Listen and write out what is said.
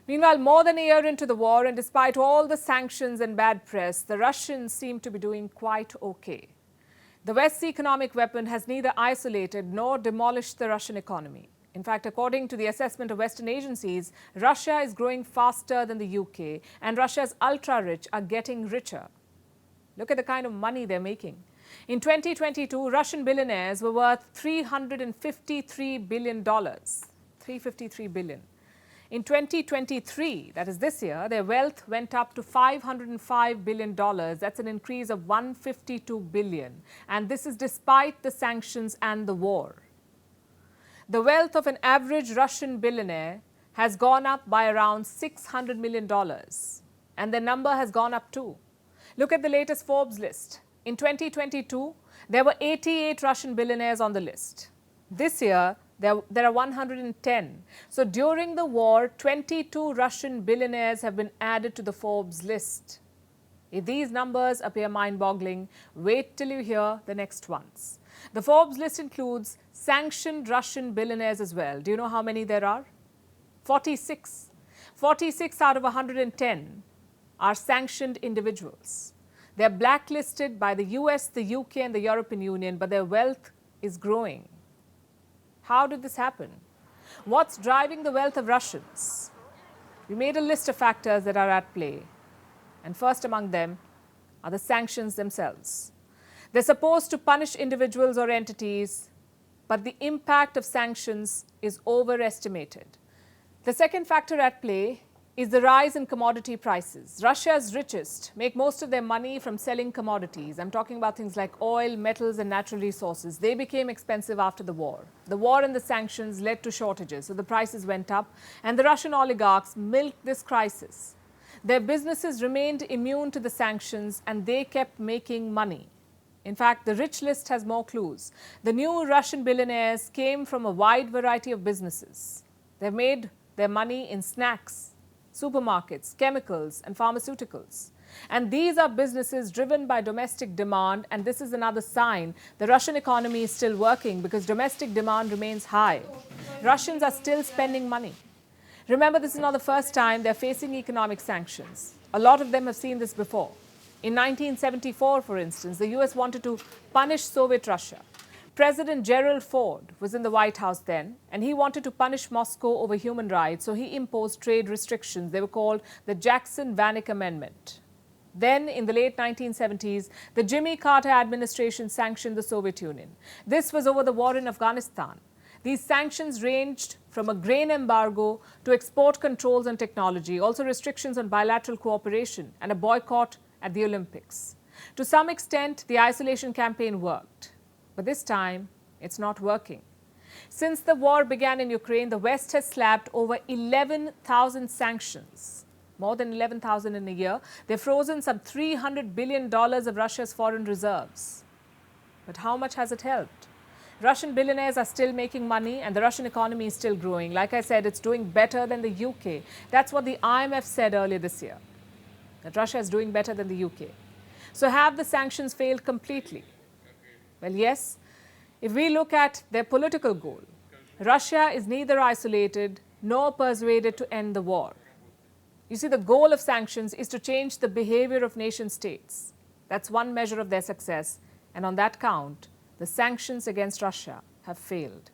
Meanwhile, more than a year into the war, and despite all the sanctions and bad press, the Russians seem to be doing quite okay. The West's economic weapon has neither isolated nor demolished the Russian economy. In fact, according to the assessment of Western agencies, Russia is growing faster than the UK, and Russia's ultra-rich are getting richer. Look at the kind of money they're making. In 2022, Russian billionaires were worth $353 billion. $353 billion. In 2023, that is this year, their wealth went up to $505 billion. That's an increase of $152 billion. And this is despite the sanctions and the war. The wealth of an average Russian billionaire has gone up by around $600 million. And the number has gone up too. Look at the latest Forbes list. In 2022, there were 88 Russian billionaires on the list. This year, there are 110. So during the war, 22 Russian billionaires have been added to the Forbes list. If these numbers appear mind-boggling, wait till you hear the next ones. The Forbes list includes sanctioned Russian billionaires as well. Do you know how many there are? 46. 46 out of 110 are sanctioned individuals. They're blacklisted by the US, the UK and the European Union, but their wealth is growing. How did this happen? What's driving the wealth of Russians? We made a list of factors that are at play. And first among them are the sanctions themselves. They're supposed to punish individuals or entities, but the impact of sanctions is overestimated. The second factor at play is the rise in commodity prices. Russia's richest make most of their money from selling commodities. I'm talking about things like oil, metals and natural resources. They became expensive after the war. The war and the sanctions led to shortages, so the prices went up, and the Russian oligarchs milked this crisis. Their businesses remained immune to the sanctions and they kept making money. In fact, the rich list has more clues. The new Russian billionaires came from a wide variety of businesses. They've made their money in snacks, supermarkets, chemicals and pharmaceuticals. And these are businesses driven by domestic demand, and this is another sign the Russian economy is still working because domestic demand remains high. Russians are still spending money. Remember, this is not the first time they're facing economic sanctions. A lot of them have seen this before. In 1974, for instance, the US wanted to punish Soviet Russia. President Gerald Ford was in the White House then, and he wanted to punish Moscow over human rights, so he imposed trade restrictions. They were called the Jackson-Vanik Amendment. Then, in the late 1970s, the Jimmy Carter administration sanctioned the Soviet Union. This was over the war in Afghanistan. These sanctions ranged from a grain embargo to export controls on technology, also restrictions on bilateral cooperation and a boycott at the Olympics. To some extent, the isolation campaign worked. But this time, it's not working. Since the war began in Ukraine, the West has slapped over 11,000 sanctions, more than 11,000 in a year. They've frozen some $300 billion of Russia's foreign reserves. But how much has it helped? Russian billionaires are still making money and the Russian economy is still growing. Like I said, it's doing better than the UK. That's what the IMF said earlier this year, that Russia is doing better than the UK. So have the sanctions failed completely? Well, yes. If we look at their political goal, Russia is neither isolated nor persuaded to end the war. You see, the goal of sanctions is to change the behavior of nation states. That's one measure of their success. And on that count, the sanctions against Russia have failed.